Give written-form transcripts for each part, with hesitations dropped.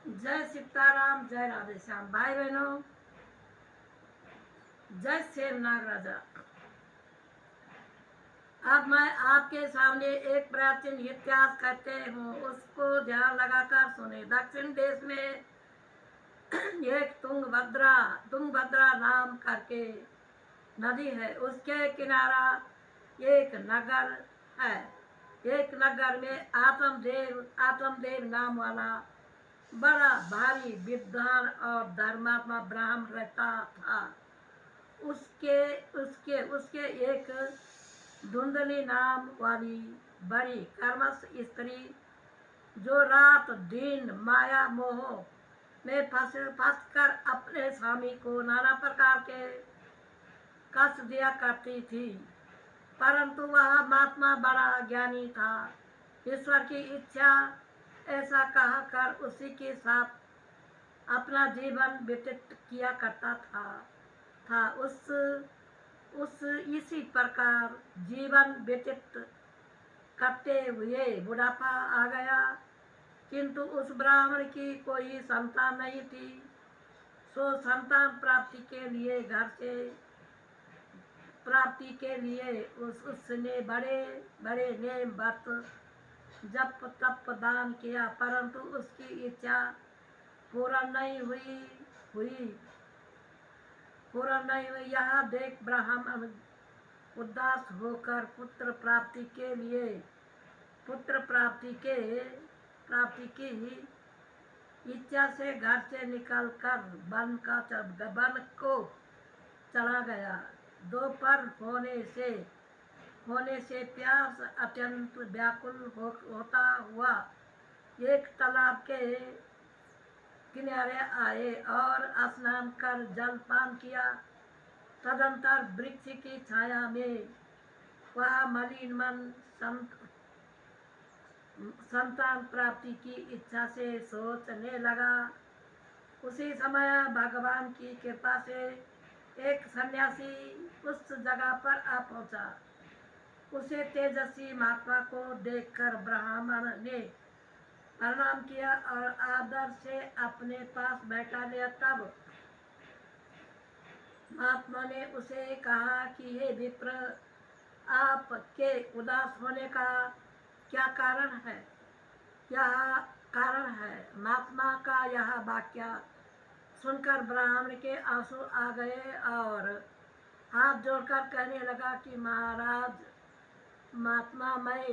जय सीताराम, जय राधे श्याम। भाई बहनों, जय शेर नागराजा। अब मैं आपके सामने एक प्राचीन इतिहास कहते हूँ, उसको ध्यान लगाकर सुने। दक्षिण देश में एक तुंगभद्रा नाम करके नदी है। उसके किनारा एक नगर है। एक नगर में आत्मदेव नाम वाला बड़ा भारी विद्वान और धर्मात्मा ब्राह्मण रहता था। उसके उसके उसके एक धुंधली नाम वाली बड़ी कर्मठ स्त्री, जो रात दिन माया मोह में फंस कर अपने स्वामी को नाना प्रकार के कष्ट दिया करती थी। परंतु वह महात्मा बड़ा ज्ञानी था। ईश्वर की इच्छा ऐसा कहा कर उसी के साथ अपना जीवन व्यतीत किया करता था। उस इसी प्रकार जीवन व्यतीत करते हुए बुढ़ापा आ गया, किंतु उस ब्राह्मण की कोई संतान नहीं थी। सो संतान प्राप्ति के लिए उसने बड़े बड़े नेम व्रत जप तप दान किया, परंतु उसकी इच्छा पूरा नहीं हुई पूरा नहीं हुई। यह देख ब्राह्मण उदास होकर पुत्र प्राप्ति की इच्छा से घर से निकलकर वन को चला गया। दोपहर होने से प्यास अत्यंत व्याकुल होता हुआ एक तालाब के किनारे आए और स्नान कर जल पान किया। तदंतर वृक्ष की छाया में वह मलिन मन संतान प्राप्ति की इच्छा से सोचने लगा। उसी समय भगवान की कृपा से एक सन्यासी उस जगह पर आ पहुंचा। उसे तेजस्वी महात्मा को देखकर ब्राह्मण ने प्रणाम किया और आदर से अपने पास बैठा लिया। तब महात्मा ने उसे कहा कि हे विप्र, आपके उदास होने का क्या कारण है? यह कारण है। महात्मा का यह वाक्य सुनकर ब्राह्मण के आंसू आ गए और हाथ जोड़कर कहने लगा कि महाराज, महात्मा मैं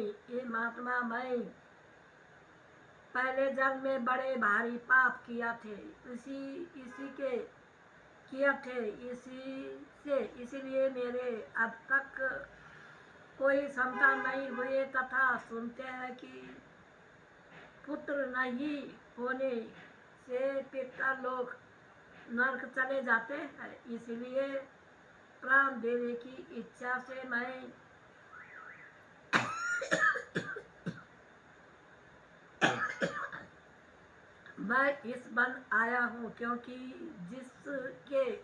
पहले जन्म में बड़े भारी पाप किया थे, इसीलिए मेरे अब तक कोई संतान नहीं हुए, तथा सुनते हैं कि पुत्र नहीं होने से पिता लोग नरक चले जाते हैं। इसलिए प्राण देने की इच्छा से मैं इस वन आया हूँ, क्योंकि जिसके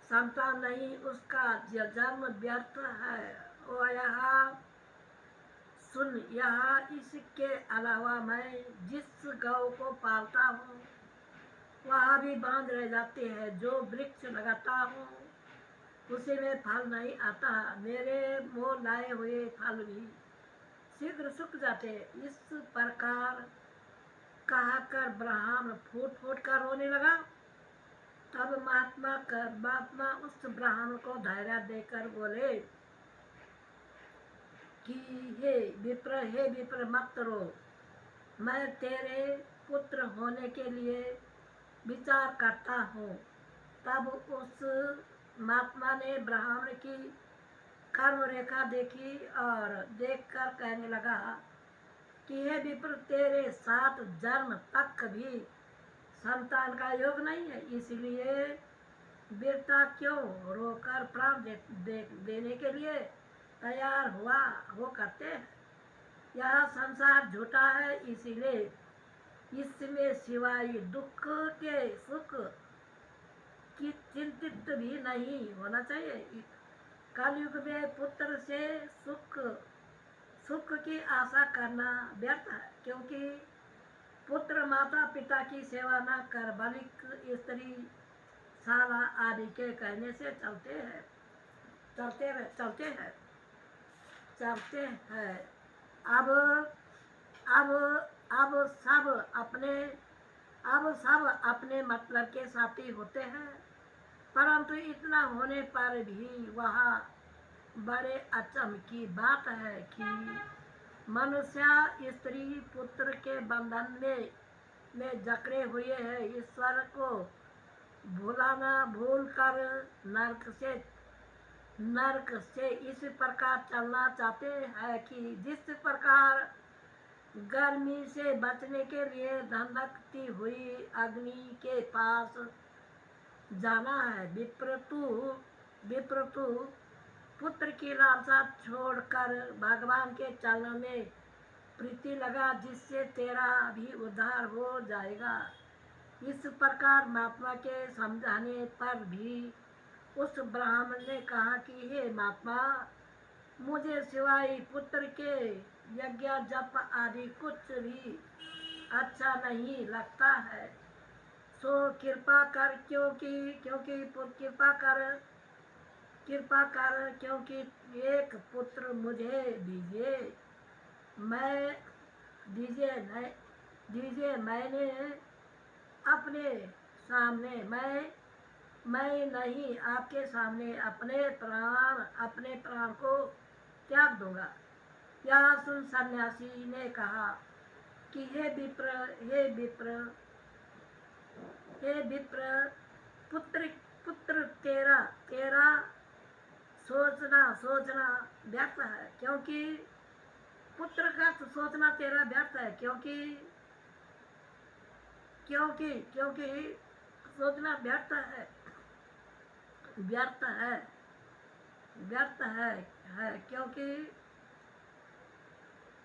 संतान नहीं उसका जन्म व्यर्थ है। और इसके अलावा मैं जिस गौ को पालता हूँ वह भी बांझ रह जाते हैं। जो वृक्ष लगाता हूँ उसी में फल नहीं आता। मेरे मोह लाए हुए फल भी शीघ्र सूख जाते। इस प्रकार कहकर ब्राह्मण फूट फूट कर रोने लगा। तब महात्मा उस ब्राह्मण को धैर्य देकर बोले कि हे विप्र मत रो, मैं तेरे पुत्र होने के लिए विचार करता हूँ। तब उस महात्मा ने ब्राह्मण की कर्म रेखा देखी और देखकर कहने लगा कि हे विप्र, तेरे 7 जन्म तक भी संतान का योग नहीं है, इसलिए वीरता क्यों रोकर प्राण देने के लिए तैयार हो करते हैं। यह संसार झूठा है, इसीलिए इसमें सिवाय दुख के सुख की चिंतित भी नहीं होना चाहिए। कलयुग में पुत्र से सुख की आशा करना व्यर्थ है, क्योंकि पुत्र माता पिता की सेवा न कर, बालिक स्त्री शाला आदि के कहने से चलते हैं, चलते हैं। अब अब अब सब अपने अब सब अपने मतलब के साथी होते हैं, परंतु इतना होने पर भी वह बड़े अचंभ की बात है कि मनुष्य स्त्री पुत्र के बंधन में जकड़े हुए हैं। ईश्वर को भूल कर नरक से इस प्रकार चलना चाहते हैं कि जिस प्रकार गर्मी से बचने के लिए धधकती हुई अग्नि के पास जाना है। विप्रतु पुत्र की लालसा छोड़कर भगवान के चरणों में प्रीति लगा, जिससे तेरा भी उद्धार हो जाएगा। इस प्रकार महात्मा के समझाने पर भी उस ब्राह्मण ने कहा कि हे महात्मा, मुझे सिवाय पुत्र के यज्ञ जप आदि कुछ भी अच्छा नहीं लगता है, सो कृपा कर क्योंकि एक पुत्र मुझे दीजिए। मैंने अपने सामने मैं नहीं आपके सामने अपने प्राण को त्याग दूंगा। यह सुन सन्यासी ने कहा कि हे विप्र, पुत्र तेरा सोचना व्यर्थ है, क्योंकि पुत्र का सोचना तेरा व्यर्थ है, क्योंकि सोचना व्यर्थ है,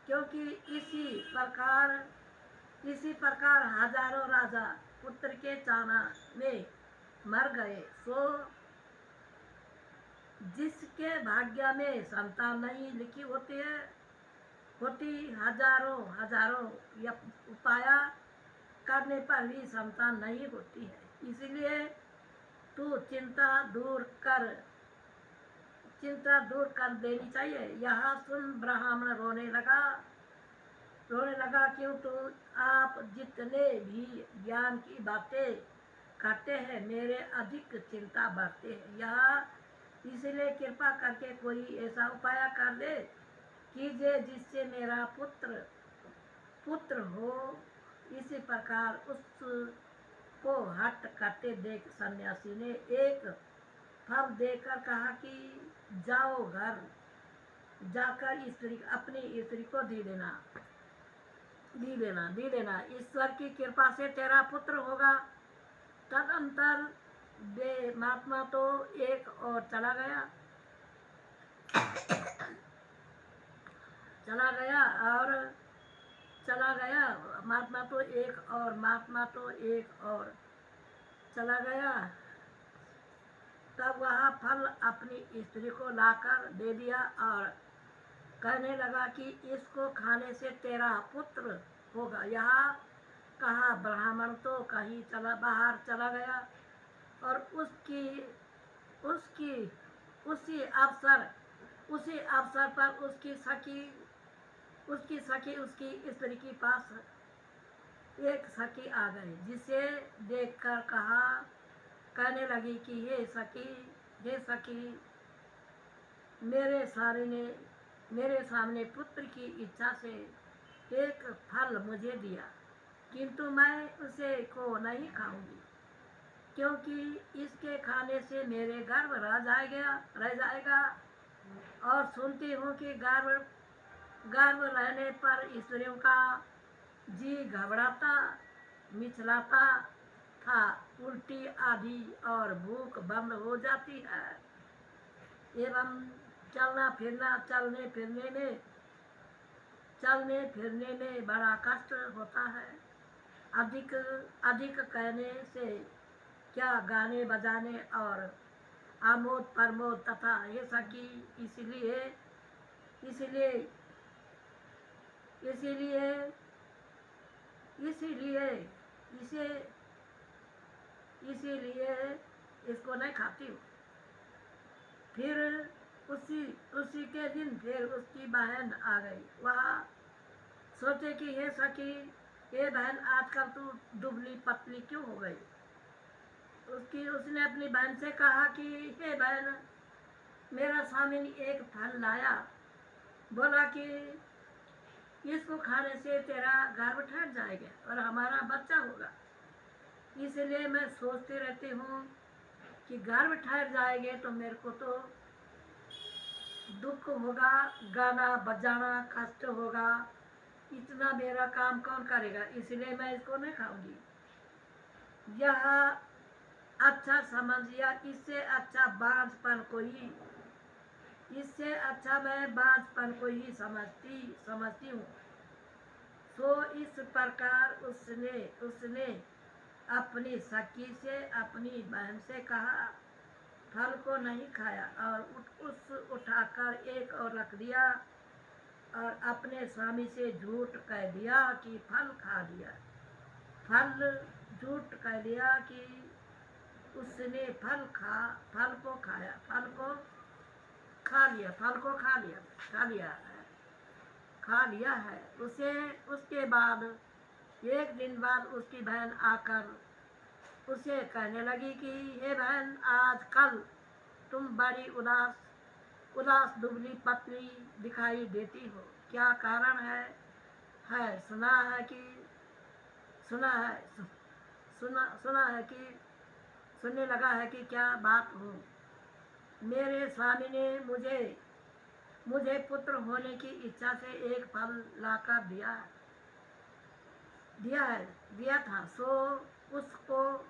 क्योंकि इसी प्रकार हजारों राजा पुत्र के चाहना में मर गए। सो जिसके भाग्य में संतान नहीं लिखी होती हजारों उपाय करने पर भी संतान नहीं होती है। इसलिए तू चिंता दूर कर देनी चाहिए। यह सुन ब्राह्मण रोने लगा क्योंकि आप जितने भी ज्ञान की बातें करते हैं, मेरे अधिक चिंता बढ़ते हैं। यह इसलिए कृपा करके कोई ऐसा उपाय कर दे कीजिए जिससे मेरा पुत्र हो। इसी प्रकार उसको हट करते देख सन्यासी ने एक फल देकर कहा कि जाओ, घर जाकर अपनी स्त्री को दी देना। ईश्वर की कृपा से तेरा पुत्र होगा। तदंतर वे महात्मा तो एक और चला गया महात्मा तो एक और चला गया। तब वह फल अपनी स्त्री को लाकर दे दिया और कहने लगा कि इसको खाने से तेरा पुत्र होगा। यह कहा ब्राह्मण तो कहीं बाहर चला गया और उसी अवसर पर उसकी सखी उसकी स्त्री के पास एक सखी आ गई, जिसे देखकर कहने लगी कि हे सखी, मेरे सामने पुत्र की इच्छा से एक फल मुझे दिया, किंतु मैं उसे को नहीं खाऊंगी, क्योंकि इसके खाने से मेरे गर्भ रह जाएगा। और सुनती हूँ कि गर्भ रहने पर स्त्रियों का जी घबराता मिचलाता था, उल्टी आदि और भूख बंद हो जाती है, एवं चलने फिरने में बड़ा कष्ट होता है। अधिक कहने से क्या गाने बजाने और आमोद प्रमोद तथा ये सखी, इसलिए इसीलिए इसे इसीलिए इसको नहीं खाती हूँ। फिर उसी उसी के दिन फिर उसकी बहन आ गई। वह सोचे कि हे सखी, ये बहन आजकल तू दुबली पतली क्यों हो गई। उसने अपनी बहन से कहा कि हे बहन, मेरा स्वामी एक फल लाया, बोला कि इसको खाने से तेरा गर्भ ठहर जाएगा और हमारा बच्चा होगा। इसलिए मैं सोचती रहती हूँ कि गर्भ ठहर जाएंगे तो मेरे को तो दुख होगा, गाना बजाना कष्ट होगा, इतना मेरा काम कौन करेगा, इसलिए मैं इसको नहीं खाऊंगी। यह अच्छा समझ, या इससे अच्छा बांझपन को ही, इससे अच्छा मैं बांझपन को ही समझती हूँ। सो इस प्रकार उसने उसने अपनी सखी से, अपनी बहन से कहा, फल को नहीं खाया और उठाकर एक और रख दिया और अपने स्वामी से झूठ कह दिया कि फल खा लिया। झूठ कह दिया कि उसने फल को खाया, फल को खा लिया, फल को खा लिया है। उसके बाद एक दिन बाद उसकी बहन आकर उसे कहने लगी कि हे बहन, आज कल तुम बड़ी उदास दुबली पतली दिखाई देती हो, क्या कारण है सुना है कि सुनने लगा है कि क्या बात हो। मेरे स्वामी ने मुझे पुत्र होने की इच्छा से एक फल लाकर दिया था। सो उसको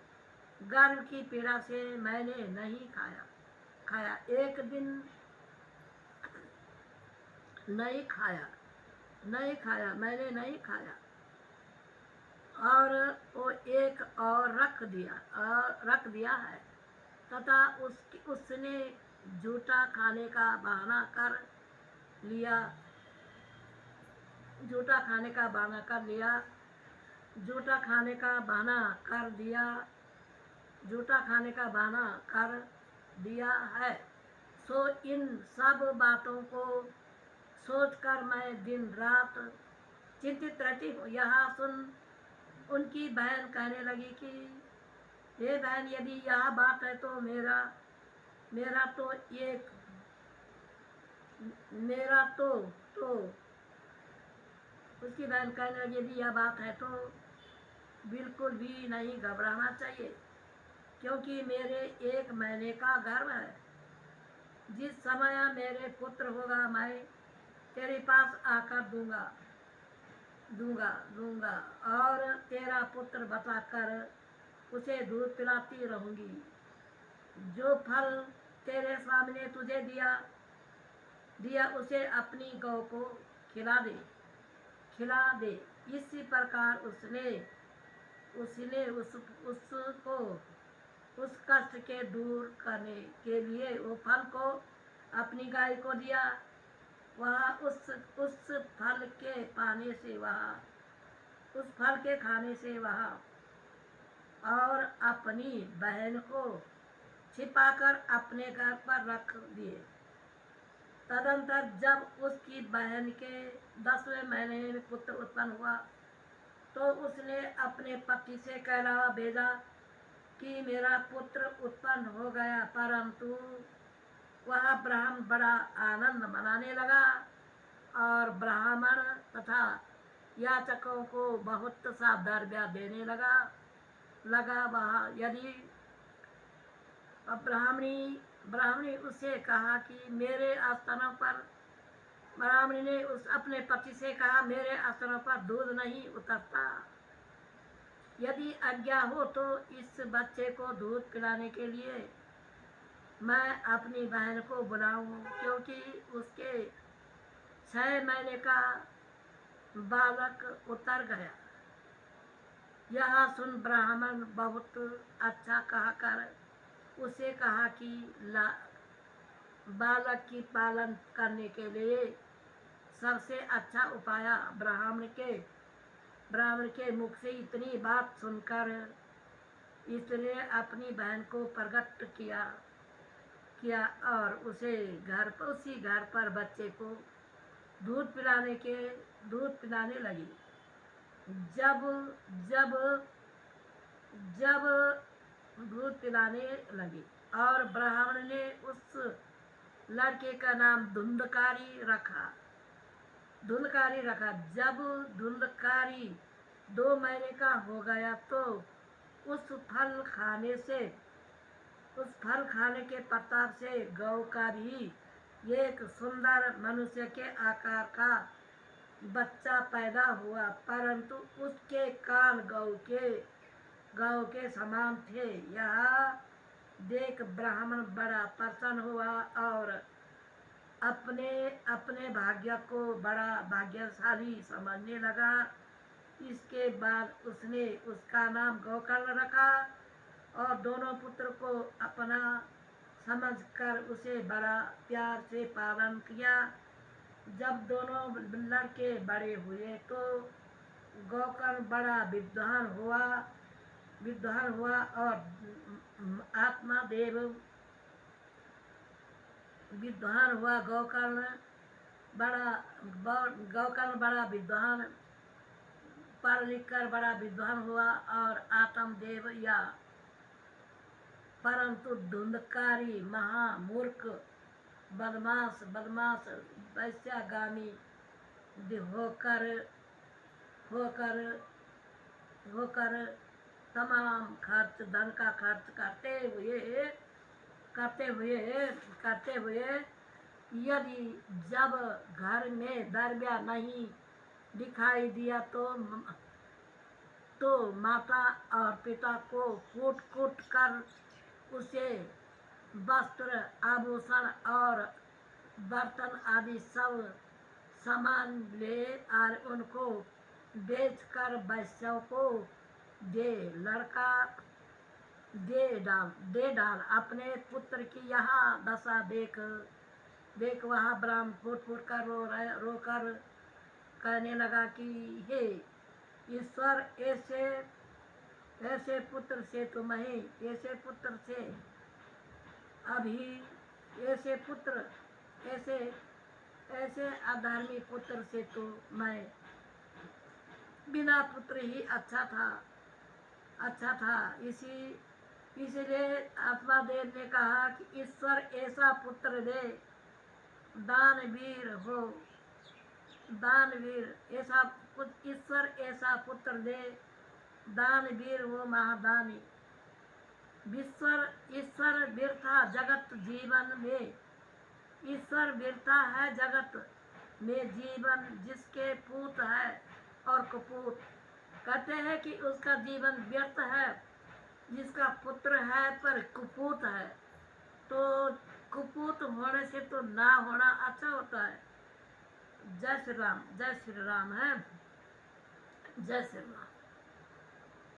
गर्भ की पीड़ा से मैंने नहीं खाया। एक दिन मैंने नहीं खाया और वो एक और रख दिया है तथा उसने झूठा खाने का बहाना कर लिया झूठा खाने का बहाना कर दिया झूठा खाने का बहाना कर दिया है। सो इन सब बातों को सोचकर मैं दिन रात चिंतित रहती हूँ। यह सुन उनकी बहन कहने लगी कि हे बहन, यदि यह बात है तो मेरा तो उसकी बहन कहने लगी, यदि यह बात है तो बिल्कुल भी नहीं घबराना चाहिए, क्योंकि मेरे 1 महीने का गर्भ है। जिस समय मेरे पुत्र होगा मैं तेरे पास आकर दूंगा और तेरा पुत्र बताकर उसे दूध पिलाती रहूंगी। जो फल तेरे स्वामी ने तुझे दिया उसे अपनी गौ को खिला दे। इसी प्रकार उसने उसको उस कष्ट के दूर करने के लिए वो फल को अपनी गाय को दिया। वह उस फल के खाने से वह और अपनी बहन को छिपाकर अपने घर पर रख दिए। तदंतर जब उसकी बहन के 10वें महीने में पुत्र उत्पन्न हुआ तो उसने अपने पति से कहलावा भेजा कि मेरा पुत्र उत्पन्न हो गया, परंतु वह ब्राह्मण बड़ा आनंद मनाने लगा और ब्राह्मण तथा याचकों को बहुत सा द्रव्य देने लगा। वह यदि ब्राह्मणी उससे कहा कि मेरे आस्थानों पर ब्राह्मणी ने अपने पति से कहा, मेरे आस्थानों पर दूध नहीं उतरता, यदि आज्ञा हो तो इस बच्चे को दूध पिलाने के लिए मैं अपनी बहन को बुलाऊं, क्योंकि उसके 6 महीने का बालक उतर गया। यह सुन ब्राह्मण बहुत अच्छा कहकर उसे कहा कि बालक की पालन करने के लिए सबसे अच्छा उपाय ब्राह्मण के मुख से इतनी बात सुनकर इसने अपनी बहन को प्रकट किया और उसी घर पर बच्चे को दूध पिलाने लगी। जब जब जब दूध पिलाने लगी और ब्राह्मण ने उस लड़के का नाम धुंधकारी रखा। जब धुंधकारी 2 महीने का हो गया तो उस फल खाने के प्रताप से गौ का भी एक सुंदर मनुष्य के आकार का बच्चा पैदा हुआ, परंतु उसके कान गौ के समान थे। यह देख ब्राह्मण बड़ा प्रसन्न हुआ और अपने अपने भाग्य को बड़ा भाग्यशाली समझने लगा। इसके बाद उसने उसका नाम गोकर्ण रखा और दोनों पुत्र को अपना समझकर उसे बड़ा प्यार से पालन किया। जब दोनों लड़के बड़े हुए तो गोकर्ण बड़ा विद्वान हुआ और आत्मादेव विद्वान हुआ। गोकर्ण बड़ा विद्वान पढ़ लिख कर बड़ा विद्वान हुआ और आत्मदेव या परंतु धुंधकारी महामूर्ख बदमाश वैश्यागामी होकर तमाम धन का खर्च करते हुए यदि जब घर में द्रव्य नहीं दिखाई दिया तो माता और पिता को कूट कर उसे वस्त्र आभूषण और बर्तन आदि सब सामान ले और उनको बेचकर वैश्यों को दे डाल। अपने पुत्र की यह दशा देख वह ब्राह्मण फूट कर रोकर कहने लगा कि हे ईश्वर, ऐसे पुत्र से ऐसे अधर्मी पुत्र से तो मैं बिना पुत्र ही अच्छा था। इसलिए आत्मादेव ने कहा कि ईश्वर ऐसा पुत्र दे, ईश्वर ऐसा पुत्र दे, दानवीर हो, महादानी। ईश्वर वीरता है जगत में जीवन जिसके पूत है और कपूत। कहते हैं कि उसका जीवन व्यर्थ है जिसका पुत्र है पर कुपूत है। तो कुपूत होने से तो ना होना अच्छा होता है। जय श्री राम है। जय श्री राम।